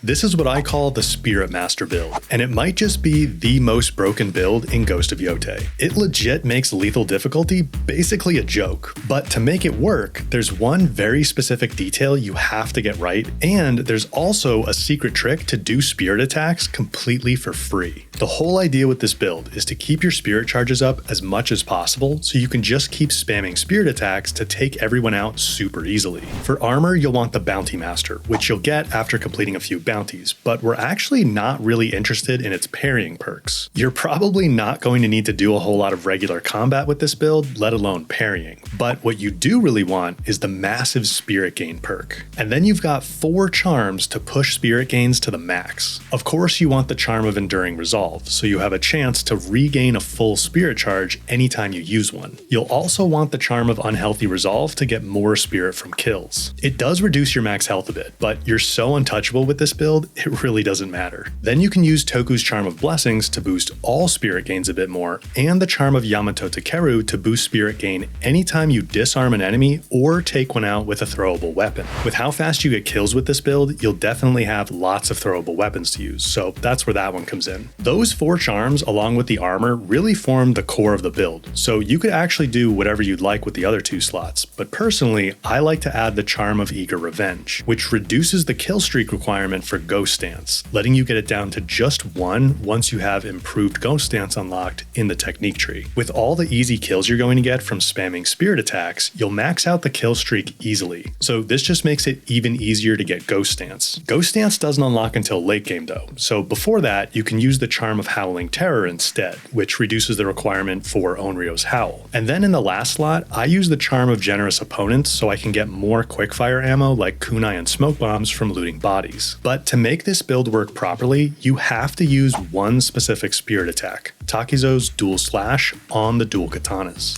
This is what I call the Spirit Master build, and it might just be the most broken build in Ghost of Yotei. It legit makes lethal difficulty basically a joke, but to make it work, there's one very specific detail you have to get right, and there's also a secret trick to do spirit attacks completely for free. The whole idea with this build is to keep your spirit charges up as much as possible so you can just keep spamming spirit attacks to take everyone out super easily. For armor, you'll want the Bounty Master, which you'll get after completing a few bounties, but we're actually not really interested in its parrying perks. You're probably not going to need to do a whole lot of regular combat with this build, let alone parrying, but what you do really want is the massive spirit gain perk. And then you've got 4 charms to push spirit gains to the max. Of course, you want the charm of Enduring Resolve, so you have a chance to regain a full spirit charge anytime you use one. You'll also want the charm of Unhealthy Resolve to get more spirit from kills. It does reduce your max health a bit, but you're so untouchable with this build, it really doesn't matter. Then you can use Toku's Charm of Blessings to boost all spirit gains a bit more, and the charm of Yamato Takeru to boost spirit gain anytime you disarm an enemy or take one out with a throwable weapon. With how fast you get kills with this build, you'll definitely have lots of throwable weapons to use, so that's where that one comes in. Those 4 charms, along with the armor, really form the core of the build, so you could actually do whatever you'd like with the other 2 slots, but personally, I like to add the charm of Eager Revenge, which reduces the kill streak requirement for Ghost Stance, letting you get it down to just 1 once you have improved Ghost Stance unlocked in the technique tree. With all the easy kills you're going to get from spamming spirit attacks, you'll max out the kill streak easily, so this just makes it even easier to get Ghost Stance. Ghost Stance doesn't unlock until late game though, so before that, you can use the charm of Howling Terror instead, which reduces the requirement for Onryo's Howl. And then in the last slot, I use the charm of Generous Opponents so I can get more quickfire ammo like kunai and smoke bombs from looting bodies. But to make this build work properly, you have to use one specific spirit attack, Takizo's Dual Slash on the dual katanas.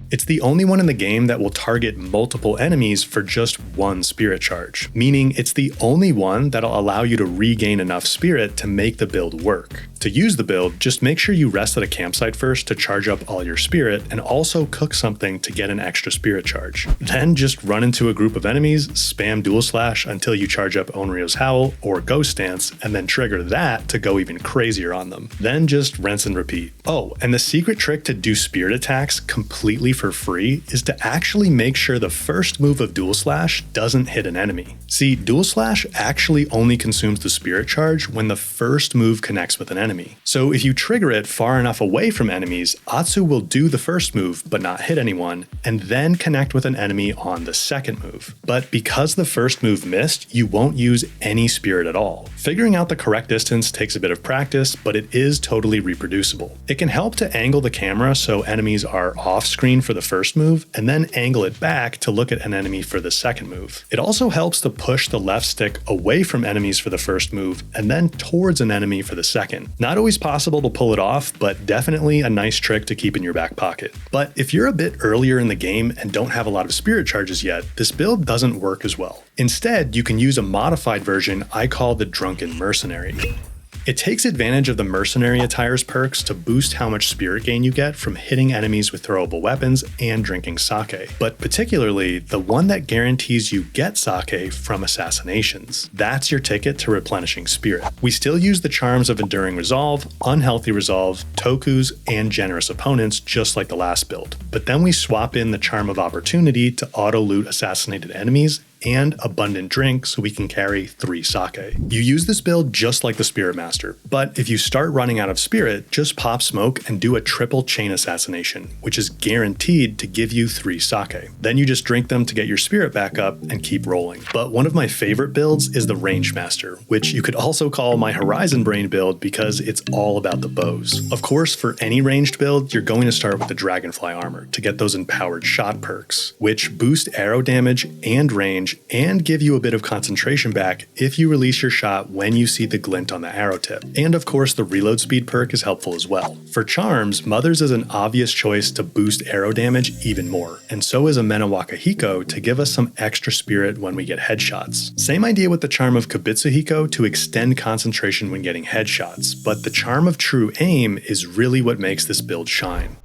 It's the only one in the game that will target multiple enemies for just 1 spirit charge, meaning it's the only one that'll allow you to regain enough spirit to make the build work. To use the build, just make sure you rest at a campsite first to charge up all your spirit, and also cook something to get an extra spirit charge. Then just run into a group of enemies, spam Dual Slash until you charge up Onryo's Howl or Ghost Stance, and then trigger that to go even crazier on them. Then just rinse and repeat. Oh, and the secret trick to do spirit attacks completely for free is to actually make sure the first move of Dual Slash doesn't hit an enemy. See, Dual Slash actually only consumes the spirit charge when the first move connects with an enemy. So if you trigger it far enough away from enemies, Atsu will do the first move but not hit anyone, and then connect with an enemy on the second move. But because the first move missed, you won't use any spirit at all. Figuring out the correct distance takes a bit of practice, but it is totally reproducible. It can help to angle the camera so enemies are off screen for the first move, and then angle it back to look at an enemy for the second move. It also helps to push the left stick away from enemies for the first move, and then towards an enemy for the second. Not always possible to pull it off, but definitely a nice trick to keep in your back pocket. But if you're a bit earlier in the game and don't have a lot of spirit charges yet, this build doesn't work as well. Instead, you can use a modified version I call the Drunken Mercenary. It takes advantage of the Mercenary Attire's perks to boost how much spirit gain you get from hitting enemies with throwable weapons and drinking sake, but particularly the one that guarantees you get sake from assassinations. That's your ticket to replenishing spirit. We still use the charms of Enduring Resolve, Unhealthy Resolve, Toku's, and Generous Opponents just like the last build, but then we swap in the Charm of Opportunity to auto-loot assassinated enemies and Abundant Drink so we can carry 3 sake. You use this build just like the Spirit Master, but if you start running out of spirit, just pop smoke and do a triple chain assassination, which is guaranteed to give you 3 sake. Then you just drink them to get your spirit back up and keep rolling. But one of my favorite builds is the Range Master, which you could also call my Horizon Brain build because it's all about the bows. Of course, for any ranged build, you're going to start with the Dragonfly Armor to get those empowered shot perks, which boost arrow damage and range and give you a bit of concentration back if you release your shot when you see the glint on the arrow tip. And of course, the reload speed perk is helpful as well. For charms, Mother's is an obvious choice to boost arrow damage even more, and so is a Menawaka Hiko to give us some extra spirit when we get headshots. Same idea with the charm of Kibitsu Hiko to extend concentration when getting headshots, but the charm of True Aim is really what makes this build shine.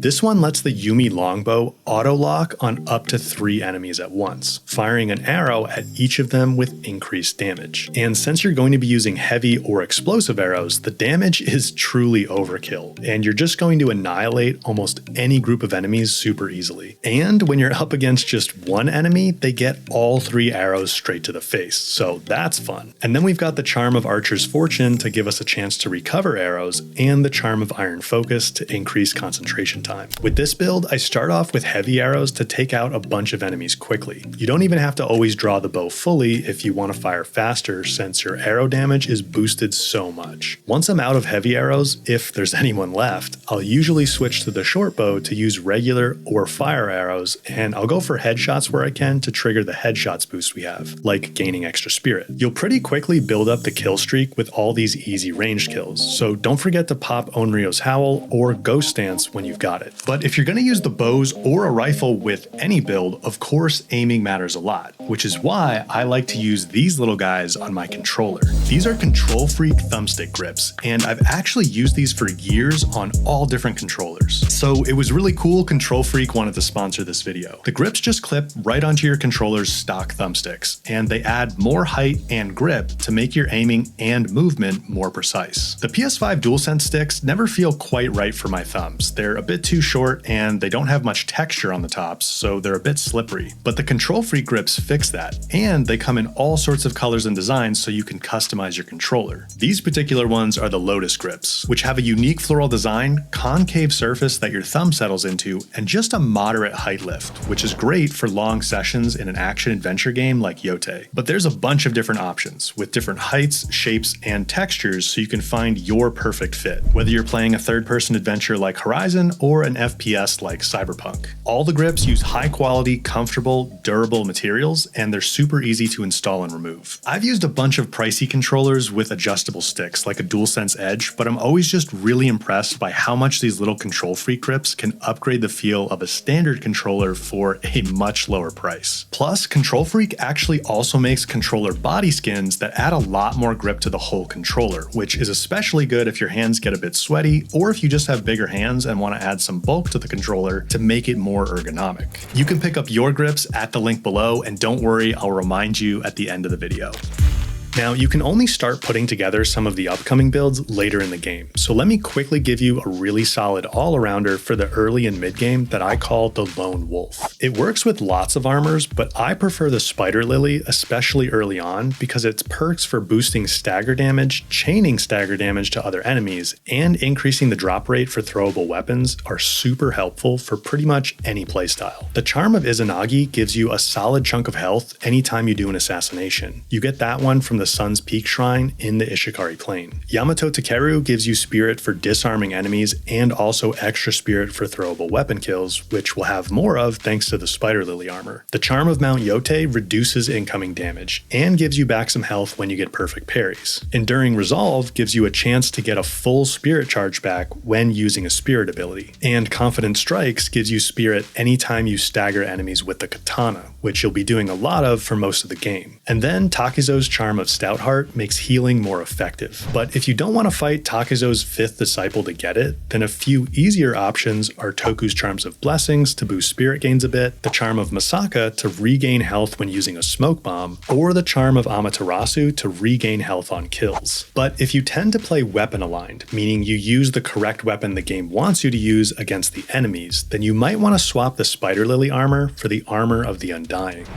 This one lets the Yumi longbow auto-lock on up to 3 enemies at once, firing an arrow at each of them with increased damage. And since you're going to be using heavy or explosive arrows, the damage is truly overkill, and you're just going to annihilate almost any group of enemies super easily. And when you're up against just one enemy, they get all 3 arrows straight to the face, so that's fun. And then we've got the Charm of Archer's Fortune to give us a chance to recover arrows, and the Charm of Iron Focus to increase concentration time. With this build, I start off with heavy arrows to take out a bunch of enemies quickly. You don't even have to always draw the bow fully if you want to fire faster, since your arrow damage is boosted so much. Once I'm out of heavy arrows, if there's anyone left, I'll usually switch to the short bow to use regular or fire arrows, and I'll go for headshots where I can to trigger the headshots boost we have, like gaining extra spirit. You'll pretty quickly build up the kill streak with all these easy ranged kills, so don't forget to pop Onryo's Howl or Ghost Stance when you've got it. But if you're going to use the bows or a rifle with any build, of course aiming matters a lot, which is why I like to use these little guys on my controller. These are Control Freak thumbstick grips, and I've actually used these for years on all different controllers. So it was really cool Control Freak wanted to sponsor this video. The grips just clip right onto your controller's stock thumbsticks, and they add more height and grip to make your aiming and movement more precise. The PS5 DualSense sticks never feel quite right for my thumbs. They're a bit too short and they don't have much texture on the tops, so they're a bit slippery. But the Control Freak grips fix that, and they come in all sorts of colors and designs so you can customize your controller. These particular ones are the Lotus grips, which have a unique floral design, concave surface that your thumb settles into, and just a moderate height lift, which is great for long sessions in an action-adventure game like Yotei. But there's a bunch of different options, with different heights, shapes, and textures so you can find your perfect fit, whether you're playing a third-person adventure like Horizon or an FPS like Cyberpunk. All the grips use high-quality, comfortable, durable materials, and they're super easy to install and remove. I've used a bunch of pricey controllers with adjustable sticks like a DualSense Edge, but I'm always just really impressed by how much these little Control Freak grips can upgrade the feel of a standard controller for a much lower price. Plus, Control Freak actually also makes controller body skins that add a lot more grip to the whole controller, which is especially good if your hands get a bit sweaty, or if you just have bigger hands and want to add some bulk to the controller to make it more ergonomic. You can pick up your grips at the link below, and don't worry, I'll remind you at the end of the video. Now, you can only start putting together some of the upcoming builds later in the game, so let me quickly give you a really solid all-arounder for the early and mid-game that I call the Lone Wolf. It works with lots of armors, but I prefer the Spider Lily, especially early on, because its perks for boosting stagger damage, chaining stagger damage to other enemies, and increasing the drop rate for throwable weapons are super helpful for pretty much any playstyle. The Charm of Izanagi gives you a solid chunk of health anytime you do an assassination. You get that one from the Sun's Peak Shrine in the Ishikari Plain. Yamato Takeru gives you spirit for disarming enemies and also extra spirit for throwable weapon kills, which we'll have more of thanks to the Spider Lily armor. The Charm of Mount Yotei reduces incoming damage and gives you back some health when you get perfect parries. Enduring Resolve gives you a chance to get a full spirit charge back when using a spirit ability. And Confident Strikes gives you spirit anytime you stagger enemies with the katana, which you'll be doing a lot of for most of the game. And then Takizo's Charm of Stoutheart makes healing more effective. But if you don't want to fight Takizo's 5th disciple to get it, then a few easier options are Toku's Charms of Blessings to boost spirit gains a bit, the Charm of Masaka to regain health when using a smoke bomb, or the Charm of Amaterasu to regain health on kills. But if you tend to play weapon aligned, meaning you use the correct weapon the game wants you to use against the enemies, then you might want to swap the Spider Lily armor for the Armor of the Undying.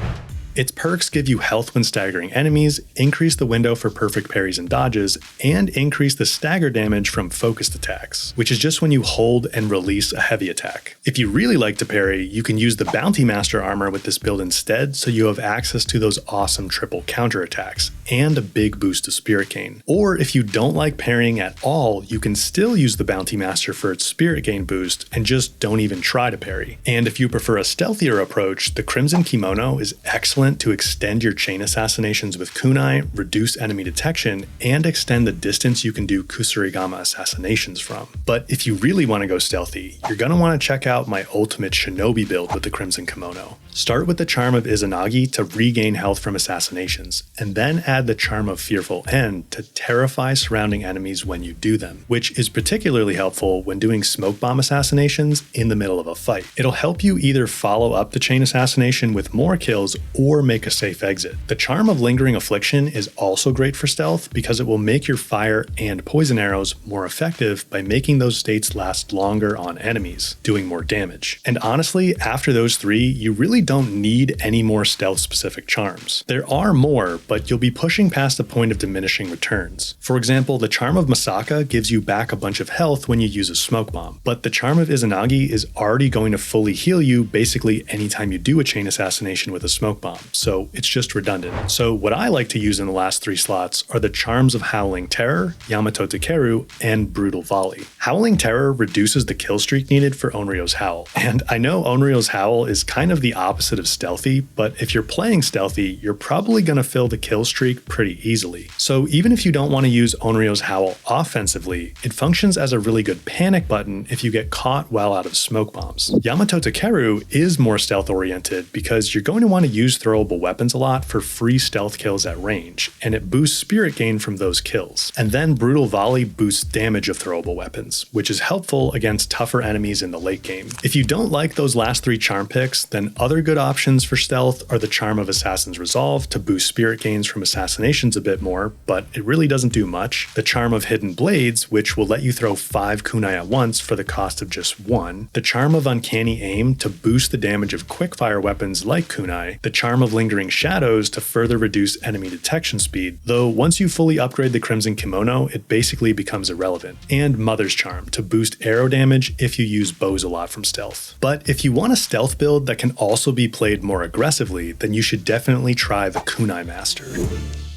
Its perks give you health when staggering enemies, increase the window for perfect parries and dodges, and increase the stagger damage from focused attacks, which is just when you hold and release a heavy attack. If you really like to parry, you can use the Bounty Master armor with this build instead, so you have access to those awesome triple counterattacks and a big boost to Spirit Gain. Or if you don't like parrying at all, you can still use the Bounty Master for its Spirit Gain boost and just don't even try to parry. And if you prefer a stealthier approach, the Crimson Kimono is excellent to extend your chain assassinations with kunai, reduce enemy detection, and extend the distance you can do Kusarigama assassinations from. But if you really want to go stealthy, you're going to want to check out my ultimate shinobi build with the Crimson Kimono. Start with the Charm of Izanagi to regain health from assassinations, and then add the Charm of Fearful End to terrify surrounding enemies when you do them, which is particularly helpful when doing smoke bomb assassinations in the middle of a fight. It'll help you either follow up the chain assassination with more kills or make a safe exit. The Charm of Lingering Affliction is also great for stealth because it will make your fire and poison arrows more effective by making those states last longer on enemies, doing more damage. And honestly, after those three, you really don't need any more stealth specific charms. There are more, but you'll be pushing past the point of diminishing returns. For example, the Charm of Masaka gives you back a bunch of health when you use a smoke bomb, but the Charm of Izanagi is already going to fully heal you basically anytime you do a chain assassination with a smoke bomb, so it's just redundant. So what I like to use in the last 3 slots are the Charms of Howling Terror, Yamato Takeru, and Brutal Volley. Howling Terror reduces the kill streak needed for Onryo's Howl, and I know Onryo's Howl is kind of the opposite of stealthy, but if you're playing stealthy, you're probably going to fill the kill streak pretty easily. So even if you don't want to use Onryo's Howl offensively, it functions as a really good panic button if you get caught while out of smoke bombs. Yamato Takeru is more stealth oriented because you're going to want to use throwable weapons a lot for free stealth kills at range, and it boosts spirit gain from those kills. And then Brutal Volley boosts damage of throwable weapons, which is helpful against tougher enemies in the late game. If you don't like those last 3 charm picks, then other good options for stealth are the Charm of Assassin's Resolve to boost spirit gains from assassinations a bit more, but it really doesn't do much. The Charm of Hidden Blades, which will let you throw 5 kunai at once for the cost of just 1. The Charm of Uncanny Aim to boost the damage of quickfire weapons like kunai. The Charm of Lingering Shadows to further reduce enemy detection speed, though once you fully upgrade the Crimson Kimono, it basically becomes irrelevant. And Mother's Charm to boost arrow damage if you use bows a lot from stealth. But if you want a stealth build that can also be played more aggressively, then you should definitely try the Kunai Master.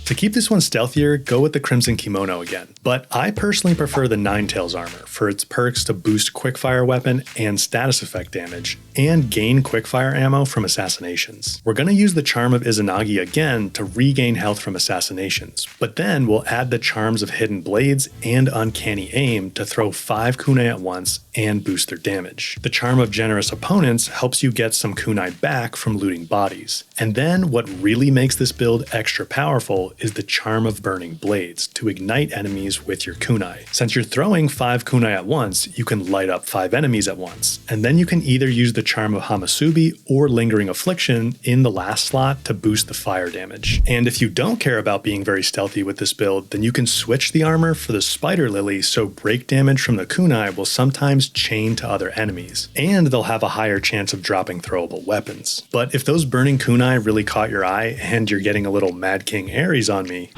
To keep this one stealthier, go with the Crimson Kimono again, but I personally prefer the Ninetales armor for its perks to boost quickfire weapon and status effect damage, and gain quickfire ammo from assassinations. We're going to use the Charm of Izanagi again to regain health from assassinations, but then we'll add the Charms of Hidden Blades and Uncanny Aim to throw 5 kunai at once and boost their damage. The Charm of Generous Opponents helps you get some kunai back from looting bodies. And then what really makes this build extra powerful is the Charm of Burning Blades to ignite enemies with your kunai. Since you're throwing 5 kunai at once, you can light up 5 enemies at once, and then you can either use the Charm of Hamasubi or Lingering Affliction in the last slot to boost the fire damage. And if you don't care about being very stealthy with this build, then you can switch the armor for the Spider Lily so break damage from the kunai will sometimes chain to other enemies, and they'll have a higher chance of dropping throwable weapons. But if those burning kunai really caught your eye and you're getting a little Mad King Ares on me,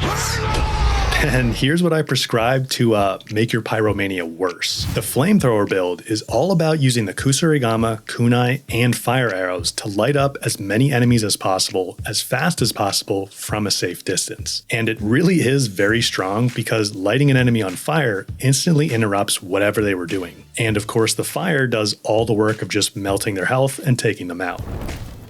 and here's what I prescribe to make your pyromania worse. The flamethrower build is all about using the Kusarigama, kunai, and fire arrows to light up as many enemies as possible, as fast as possible from a safe distance. And it really is very strong because lighting an enemy on fire instantly interrupts whatever they were doing. And of course the fire does all the work of just melting their health and taking them out.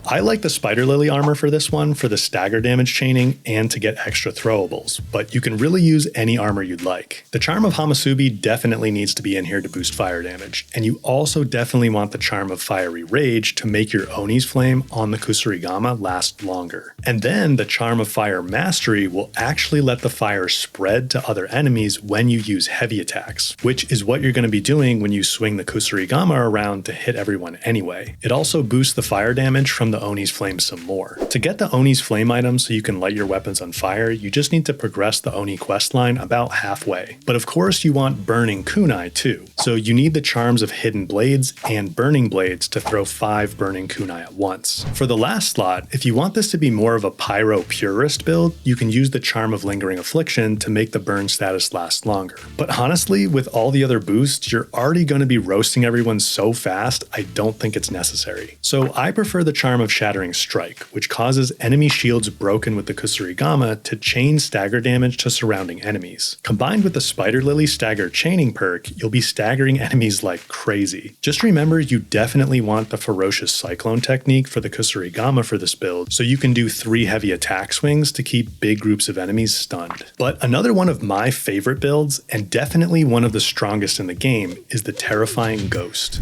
I like the Spider Lily armor for this one for the stagger damage chaining and to get extra throwables, but you can really use any armor you'd like. The Charm of Hamasubi definitely needs to be in here to boost fire damage, and you also definitely want the Charm of Fiery Rage to make your Oni's Flame on the Kusarigama last longer. And then the Charm of Fire Mastery will actually let the fire spread to other enemies when you use heavy attacks, which is what you're going to be doing when you swing the Kusarigama around to hit everyone anyway. It also boosts the fire damage from the Oni's Flame some more. To get the Oni's Flame item so you can light your weapons on fire, you just need to progress the Oni questline about halfway. But of course you want Burning Kunai too, so you need the Charms of Hidden Blades and Burning Blades to throw 5 Burning Kunai at once. For the last slot, if you want this to be more of a pyro purist build, you can use the Charm of Lingering Affliction to make the burn status last longer. But honestly, with all the other boosts, you're already going to be roasting everyone so fast, I don't think it's necessary. So I prefer the Charm of Shattering Strike, which causes enemy shields broken with the Kusarigama to chain stagger damage to surrounding enemies. Combined with the Spider Lily stagger chaining perk, you'll be staggering enemies like crazy. Just remember you definitely want the Ferocious Cyclone technique for the Kusarigama for this build, so you can do 3 heavy attack swings to keep big groups of enemies stunned. But another one of my favorite builds, and definitely one of the strongest in the game, is the Terrifying Ghost.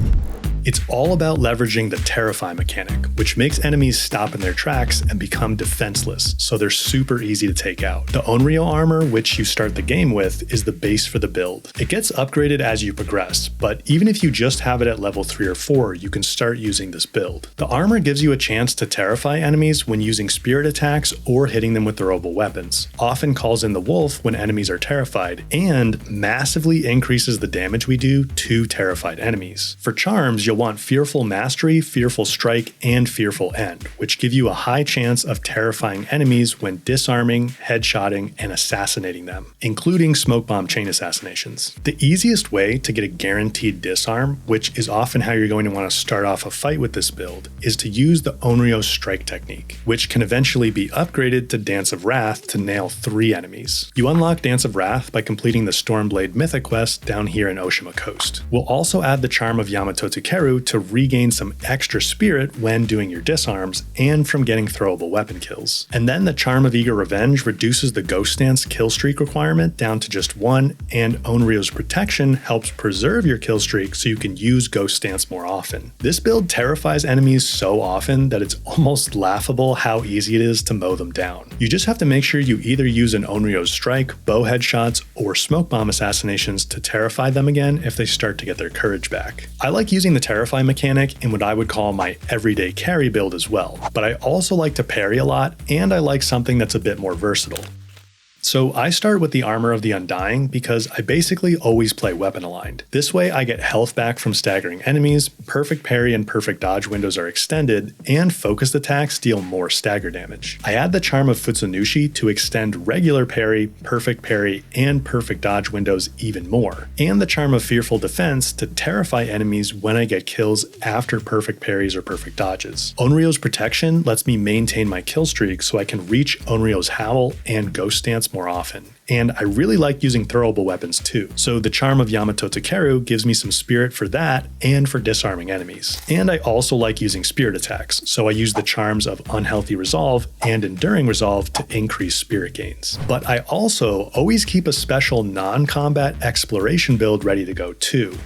It's all about leveraging the terrify mechanic, which makes enemies stop in their tracks and become defenseless, so they're super easy to take out. The Onryo armor, which you start the game with, is the base for the build. It gets upgraded as you progress, but even if you just have it at level 3 or 4, you can start using this build. The armor gives you a chance to terrify enemies when using spirit attacks or hitting them with throwable weapons, often calls in the wolf when enemies are terrified, and massively increases the damage we do to terrified enemies. For charms, you'll want Fearful Mastery, Fearful Strike, and Fearful End, which give you a high chance of terrifying enemies when disarming, headshotting, and assassinating them, including smoke bomb chain assassinations. The easiest way to get a guaranteed disarm, which is often how you're going to want to start off a fight with this build, is to use the Onryo Strike technique, which can eventually be upgraded to Dance of Wrath to nail 3 enemies. You unlock Dance of Wrath by completing the Stormblade Mythic quest down here in Oshima Coast. We'll also add the charm of Yamato Takeru to regain some extra spirit when doing your disarms and from getting throwable weapon kills. And then the charm of Eager Revenge reduces the Ghost Stance kill streak requirement down to just 1, and Onryo's Protection helps preserve your kill streak so you can use Ghost Stance more often. This build terrifies enemies so often that it's almost laughable how easy it is to mow them down. You just have to make sure you either use an Onryo's Strike, bow headshots, or smoke bomb assassinations to terrify them again if they start to get their courage back. I like using the terrify mechanic in what I would call my everyday carry build as well, but I also like to parry a lot, and I like something that's a bit more versatile. So I start with the Armor of the Undying because I basically always play weapon aligned. This way I get health back from staggering enemies, perfect parry and perfect dodge windows are extended, and focused attacks deal more stagger damage. I add the charm of Futsunushi to extend regular parry, and perfect dodge windows even more, and the charm of Fearful Defense to terrify enemies when I get kills after perfect parries or perfect dodges. Onryo's Protection lets me maintain my kill streak so I can reach Onryo's Howl and Ghost Stance more often. And I really like using throwable weapons too, so the charm of Yamato Takeru gives me some spirit for that and for disarming enemies. And I also like using spirit attacks, so I use the charms of Unhealthy Resolve and Enduring Resolve to increase spirit gains. But I also always keep a special non-combat exploration build ready to go too.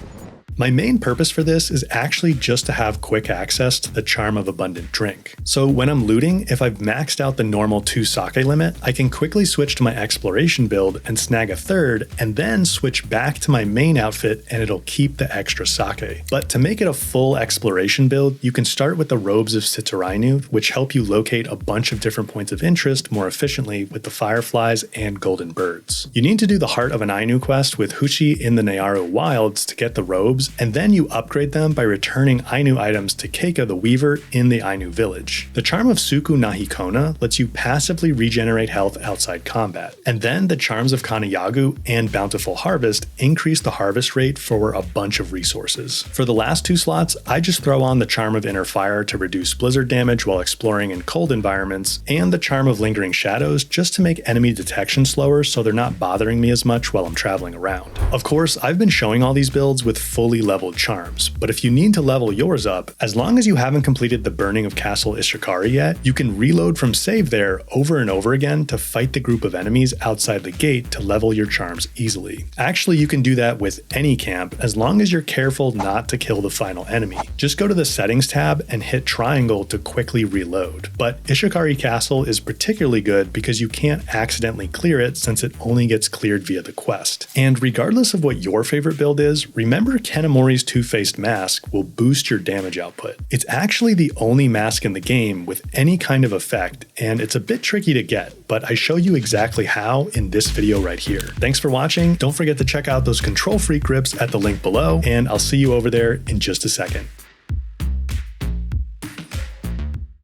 My main purpose for this is actually just to have quick access to the charm of Abundant Drink. So when I'm looting, if I've maxed out the normal 2 sake limit, I can quickly switch to my exploration build and snag a 3rd, and then switch back to my main outfit and it'll keep the extra sake. But to make it a full exploration build, you can start with the Robes of Sitarainu, which help you locate a bunch of different points of interest more efficiently with the fireflies and golden birds. You need to do the Heart of an Ainu quest with Hushi in the Nearu Wilds to get the robes, and then you upgrade them by returning Ainu items to Keika the Weaver in the Ainu village. The charm of Suku Nahikona lets you passively regenerate health outside combat, and then the charms of Kanayagu and Bountiful Harvest increase the harvest rate for a bunch of resources. For the last 2 slots, I just throw on the charm of Inner Fire to reduce blizzard damage while exploring in cold environments, and the charm of Lingering Shadows just to make enemy detection slower so they're not bothering me as much while I'm traveling around. Of course, I've been showing all these builds with fully leveled charms, but if you need to level yours up, as long as you haven't completed the burning of Castle Ishikari yet, you can reload from save there over and over again to fight the group of enemies outside the gate to level your charms easily. Actually, you can do that with any camp as long as you're careful not to kill the final enemy. Just go to the settings tab and hit triangle to quickly reload. But Ishikari Castle is particularly good because you can't accidentally clear it since it only gets cleared via the quest. And regardless of what your favorite build is, remember Kanamori's Two-Faced Mask will boost your damage output. It's actually the only mask in the game with any kind of effect, and it's a bit tricky to get, but I show you exactly how in this video right here. Thanks for watching. Don't forget to check out those Control Freak grips at the link below, and I'll see you over there in just a second.